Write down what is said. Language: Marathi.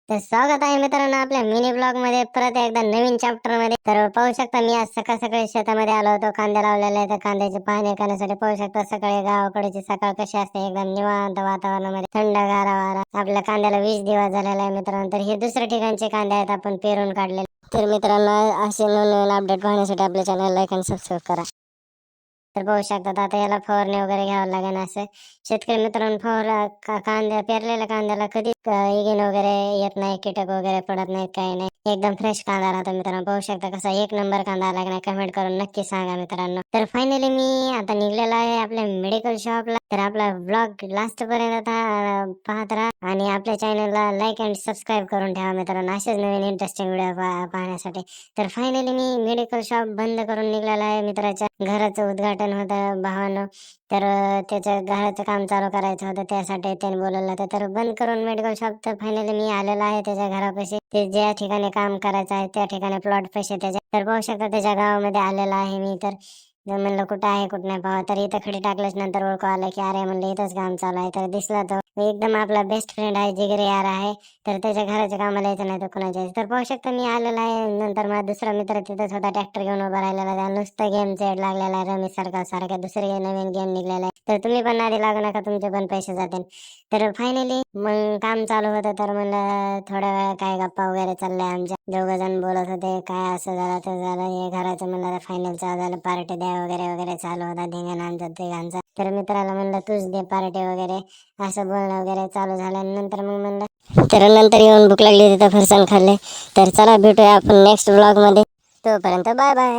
तर स्वागत आहे मित्रांनो आपल्या मिनी ब्लॉग मध्ये परत एकदा नवीन चॅप्टर मध्ये। तर पाहू शकता मी आज सकाळ सकाळी शेतामध्ये आलो होतो, कांदे लावलेले आहेत। कांद्याची पाहणी करण्यासाठी पाहू शकता सकाळी गावाकडची सकाळ कशी असते, एकदम निवांत वातावरणामध्ये थंडगार वारा। आपल्या कांद्याला 20 दिवस झालेला आहे मित्रांनो। तर हे दुसऱ्या ठिकाणचे कांदे आहेत आपण पेरून काढलेले। तर मित्रांनो असे नवीन अपडेट पाहण्यासाठी आपल्या चॅनल लाईक आणि सबस्क्राईब करा। तर पाहू शकतात आता याला फवारणी वगैरे घ्यावं लागेल। असं शेतकरी मित्रांनो कांद्या पेरलेल्या कांद्याला कधी इगीन वगैरे येत नाही, कीटक वगैरे पडत नाहीत, काही नाही, एकदम फ्रेश कांदा राहतो मित्रांनो। पाहू शकता कसा एक नंबर कांदा आला की नाही, कमेंट करून नक्की सांगा मित्रांनो। तर फायनली मी आता निघलेला आहे आपल्या मेडिकल शॉपला। तर आपला ब्लॉग लास्ट पर्यंत आता पाहत राहा आणि आपल्या चॅनलला लाईक अँड सबस्क्राईब करून ठेवा मित्रांनो, असेच नवीन इंटरेस्टिंग व्हिडिओ पाहण्यासाठी। तर फायनली मी मेडिकल शॉप बंद करून निघालेला आहे। मित्राच्या घराचं उद्घाटन होतं भावानं, तर त्याच्या घराचं काम चालू करायचं होतं, त्यासाठी त्याने बोलवलं होतं। तर बंद करून मेडिकल शॉप तर फायनली मी आलेला आहे त्याच्या घरापाशी। ते ज्या ठिकाणी काम करायचं आहे त्या ठिकाणी प्लॉट पैसे त्याच्या, तर पाहू शकता त्याच्या गावामध्ये आलेला आहे मी। तर म्हणलं कुठं आहे कुठं नाही पाहा, तर इथं खडी टाकल्याच नंतर ओळखू आलं की अरे म्हणलं इथंच काम चालू आहे। तर दिसला तो एकदम आपला बेस्ट फ्रेंड आहे, जिगरी यार आहे। तर त्याच्या घराच्या कामाला यायचं नाही तर कुणाच्या। तर पाहू शकता मी आलेला आहे। नंतर माझा दुसरा मित्र तिथंच होता, ट्रॅक्टर घेऊन उभा राहिलेला, त्या नुसतं गेम चेड लागलेला आहे रमेश सारखा दुसरे नवीन गेम निघलेला आहे। तर तुम्ही पण नादी लागू नका, तुमचे पण पैसे जातील। तर फायनली मग काम चालू होतं, तर म्हणलं थोड्या वेळा काय गप्पा वगैरे चालल्या आमच्या, दोघं जण बोलत होते, काय असं झालं तर झालं हे घराचं। म्हणलं फायनल चालू झालं, पार्टी द्या वगैरे वगैरे चालू होता धिंगाणा आमचा तिघांचा। तर मित्राला म्हणलं तूच दे पार्टी वगैरे, असं बोलणं वगैरे चालू झाल्यानंतर मग म्हणलं, तर नंतर येऊन भूक लागली तिथं फरसाण खाल्ले। तर चला भेटूया आपण नेक्स्ट ब्लॉग मध्ये, तोपर्यंत बाय बाय।